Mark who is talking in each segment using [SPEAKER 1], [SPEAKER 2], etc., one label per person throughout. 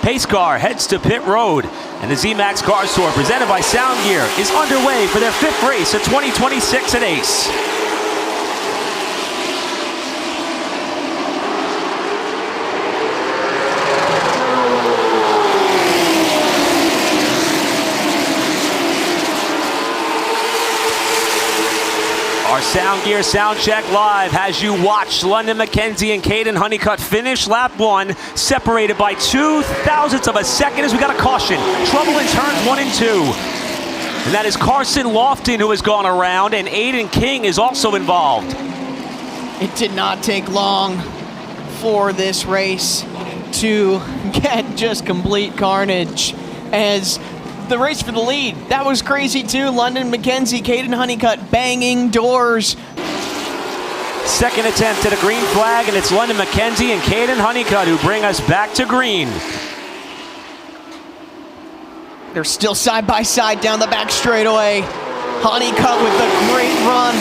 [SPEAKER 1] pace car heads to pit road, and the Z-Max Cars Tour, presented by Sound Gear, is underway for their 5th race of 2026 at Ace. Our Sound Gear Sound Check Live has you watch London McKenzie and Caden Honeycutt finish lap 1, separated by 0.02 of a second as we got a caution. Trouble in turns 1 and 2. And that is Carson Lofton who has gone around, and Aiden King is also involved.
[SPEAKER 2] It did not take long for this race to get just complete carnage as the race for the lead. That was crazy too. London McKenzie, Caden Honeycutt banging doors.
[SPEAKER 1] Second attempt at a green flag, and it's London McKenzie and Caden Honeycutt who bring us back to green.
[SPEAKER 2] They're still side by side down the back straightaway. Honeycutt with a great run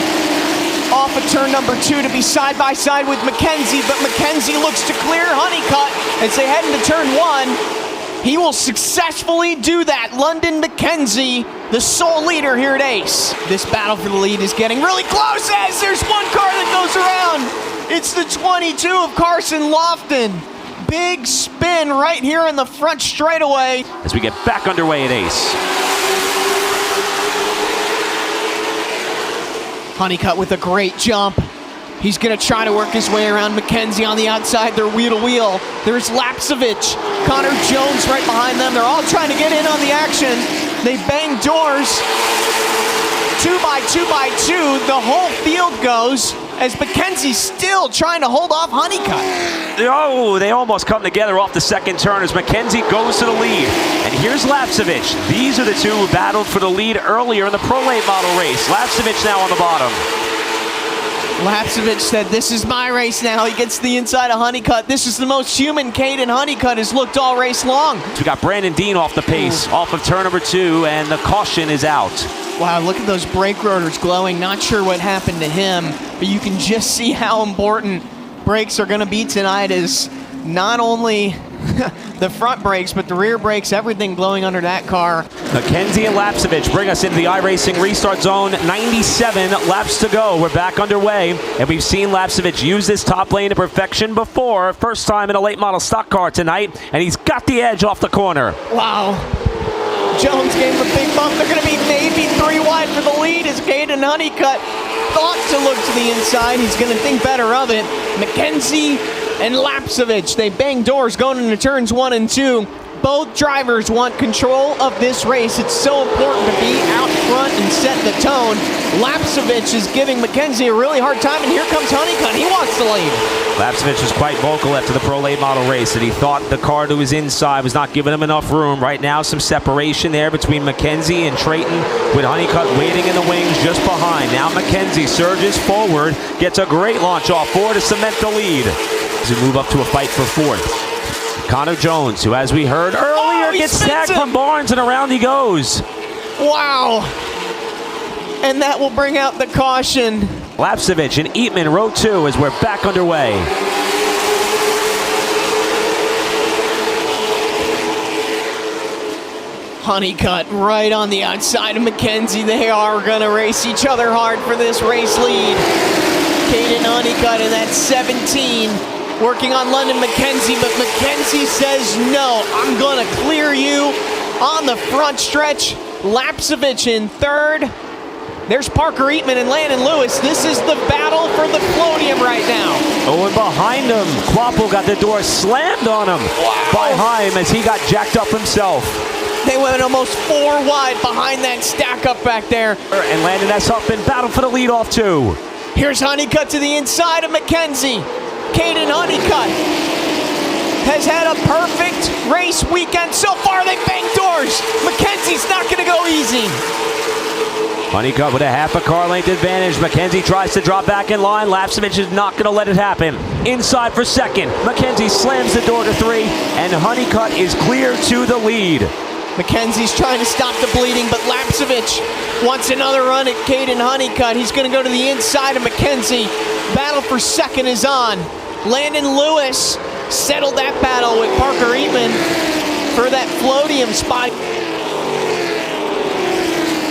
[SPEAKER 2] off of turn number 2 to be side by side with McKenzie, but McKenzie looks to clear Honeycutt as they head into turn 1. He will successfully do that. London McKenzie, the sole leader here at Ace. This battle for the lead is getting really close as there's one car that goes around. It's the 22 of Carson Lofton. Big spin right here in the front straightaway.
[SPEAKER 1] As we get back underway at Ace.
[SPEAKER 2] Honeycutt with a great jump. He's gonna try to work his way around McKenzie on the outside. They're wheel to wheel. There's Lapsevich, Connor Jones right behind them. They're all trying to get in on the action. They bang doors. 2 by 2 by 2. The whole field goes as McKenzie's still trying to hold off Honeycutt.
[SPEAKER 1] Oh, they almost come together off the second turn as McKenzie goes to the lead. And here's Lapsevich. These are the two who battled for the lead earlier in the Pro Late Model race. Lapsevich now on the bottom.
[SPEAKER 2] Lapsevich said, "This is my race now." He gets to the inside of Honeycutt. This is the most human Caden Honeycutt has looked all race long.
[SPEAKER 1] So we got Brandon Dean off the pace, off of turn number 2, and the caution is out.
[SPEAKER 2] Wow, look at those brake rotors glowing. Not sure what happened to him, but you can just see how important brakes are going to be tonight, as not only the front brakes, but the rear brakes, everything glowing under that car.
[SPEAKER 1] McKenzie and Lapsevich bring us into the iRacing restart zone. 97 laps to go. We're back underway, and we've seen Lapsevich use this top lane to perfection before. First time in a late model stock car tonight, and he's got the edge off the corner.
[SPEAKER 2] Wow. Jones gave him a big bump. They're going to be maybe 3 wide for the lead as Caden Honeycutt thought to look to the inside. He's going to think better of it. McKenzie and Lapsevich, they bang doors going into turns 1 and 2. Both drivers want control of this race. It's so important to be out front and set the tone. Lapsevich is giving McKenzie a really hard time, and here comes Honeycutt. He wants the lead. Lapsevich
[SPEAKER 1] was quite vocal after the Pro Late Model race that he thought the car to his inside was not giving him enough room. Right now, some separation there between McKenzie and Trayton, with Honeycutt waiting in the wings just behind. Now McKenzie surges forward, gets a great launch off forward to cement the lead as we move up to a fight for 4th. Connor Jones, who, as we heard earlier, gets tagged from Barnes, and around he goes.
[SPEAKER 2] Wow. And that will bring out the caution.
[SPEAKER 1] Lapsevich and Eatman, row 2, as we're back underway.
[SPEAKER 2] Honeycutt right on the outside of McKenzie. They are going to race each other hard for this race lead. Caden Honeycutt in that 17. Working on London McKenzie, but McKenzie says, "No, I'm going to clear you on the front stretch." Lapsevich in 3rd. There's Parker Eatman and Landon Lewis. This is the battle for the podium right now.
[SPEAKER 1] Oh, and behind him, Quapple got the door slammed on him by Heim as he got jacked up himself.
[SPEAKER 2] They went almost 4 wide behind that stack up back there.
[SPEAKER 1] And Landon S. up in battle for the lead off 2.
[SPEAKER 2] Here's Honeycutt to the inside of McKenzie. Caden Honeycutt has had a perfect race weekend so far. They banged doors. McKenzie's not going to go easy.
[SPEAKER 1] Honeycutt with a half a car length advantage. McKenzie tries to drop back in line. Lapsevich is not going to let it happen. Inside for 2nd. McKenzie slams the door to 3, and Honeycutt is clear to the lead.
[SPEAKER 2] McKenzie's trying to stop the bleeding, but Lapsevich wants another run at Caden Honeycutt. He's going to go to the inside of McKenzie. Battle for 2nd is on. Landon Lewis settled that battle with Parker Eatman. for that Floatium spot.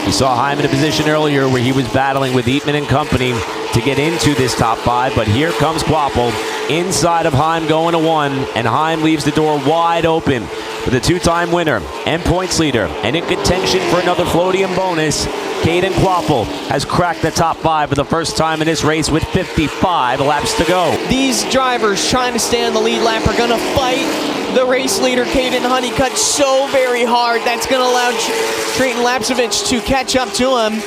[SPEAKER 1] We saw Heim in a position earlier where he was battling with Eatman and company to get into this top 5, but here comes Quapple inside of Heim going to 1, and Heim leaves the door wide open with a 2-time winner and points leader, and in contention for another Floatium bonus. Caden Quapple has cracked the top 5 for the first time in this race with 55 laps to go.
[SPEAKER 2] These drivers trying to stay on the lead lap are going to fight the race leader, Caden Honeycutt, so very hard. That's going to allow Trayton Lapsevich to catch up to him.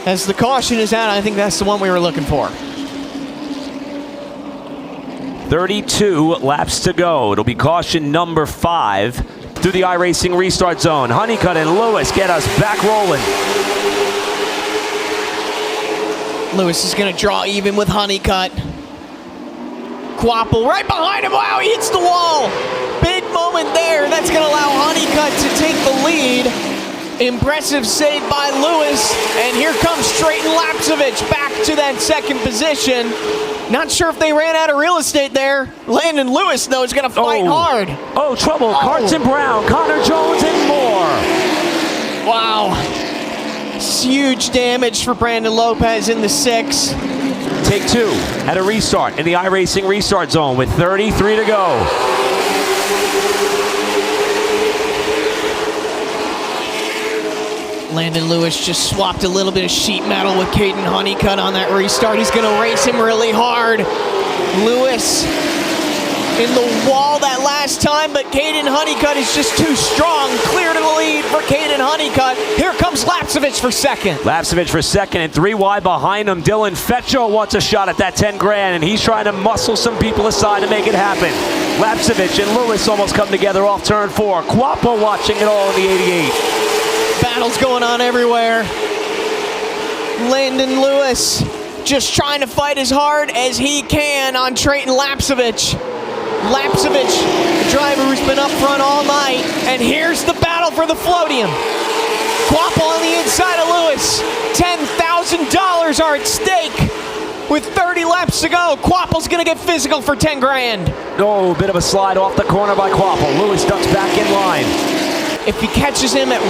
[SPEAKER 2] As the caution is out, I think that's the one we were looking for.
[SPEAKER 1] 32 laps to go. It'll be caution number 5 through the iRacing restart zone. Honeycutt and Lewis get us back rolling.
[SPEAKER 2] Lewis is going to draw even with Honeycutt. Quapple right behind him. Wow, he hits the wall. Big moment there. That's going to allow Honeycutt to take the lead. Impressive save by Lewis. And here comes Trayton Lapsevich back to that second position. Not sure if they ran out of real estate there. Landon Lewis, though, is going to fight hard.
[SPEAKER 1] Oh, trouble. Carson Brown, Connor Jones, and more.
[SPEAKER 2] Wow. It's huge damage for Brandon Lopez in the 6.
[SPEAKER 1] Take 2 at a restart in the iRacing restart zone with 33 to go.
[SPEAKER 2] Landon Lewis just swapped a little bit of sheet metal with Caden Honeycutt on that restart. He's going to race him really hard. Lewis in the wall that last time, but Caden Honeycutt is just too strong. Clear to the lead for Caden Honeycutt. Here comes Lapsevich for second.
[SPEAKER 1] Lapsevich for second, and 3 wide behind him. Dylan Fetcho wants a shot at that 10 grand, and he's trying to muscle some people aside to make it happen. Lapsevich and Lewis almost come together off turn 4. Quapple watching it all in the 88.
[SPEAKER 2] Battles going on everywhere. Landon Lewis just trying to fight as hard as he can on Trayton Lapsevich. Lapsevich, the driver who's been up front all night, and here's the battle for the Floatium. Quapple on the inside of Lewis. $10,000 are at stake with 30 laps to go. Quapple's gonna get physical for 10 grand.
[SPEAKER 1] Oh, bit of a slide off the corner by Quapple. Lewis ducks back in line.
[SPEAKER 2] If he catches him at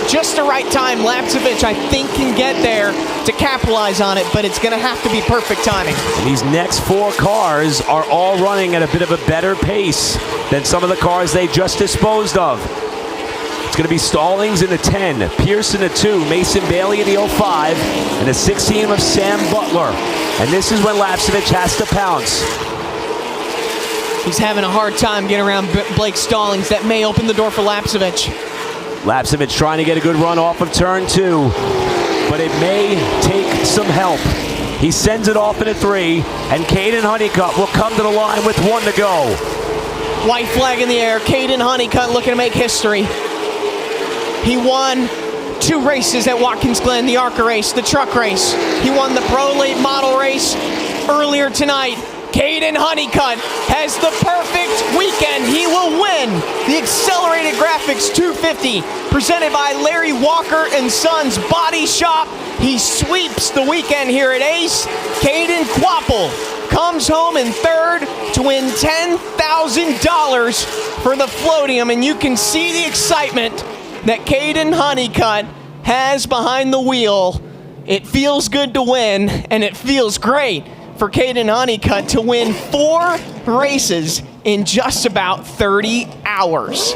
[SPEAKER 2] just the right time, Lapsevich, I think, can get there to capitalize on it, but it's going to have to be perfect timing.
[SPEAKER 1] And these next 4 cars are all running at a bit of a better pace than some of the cars they just disposed of. It's going to be Stallings in the 10, Pierce in the 2, Mason Bailey in the 05, and the 16 of Sam Butler. And this is when Lapsevich has to pounce.
[SPEAKER 2] He's having a hard time getting around Blake Stallings. That may open the door for Lapsevich.
[SPEAKER 1] Lapsevich trying to get a good run off of turn 2, but it may take some help. He sends it off in a 3, and Caden Honeycutt will come to the line with 1 to go.
[SPEAKER 2] White flag in the air. Caden Honeycutt looking to make history. He won 2 races at Watkins Glen, the ARCA race, the truck race. He won the Pro Late Model race earlier tonight. Caden Honeycutt has the perfect weekend. He will win the Accelerated Graphics 250 presented by Larry Walker and Sons Body Shop. He sweeps the weekend here at Ace. Caden Quapple comes home in 3rd to win $10,000 for the Floatium, and you can see the excitement that Caden Honeycutt has behind the wheel. It feels good to win, and it feels great for Caden Honeycutt to win 4 races in just about 30 hours.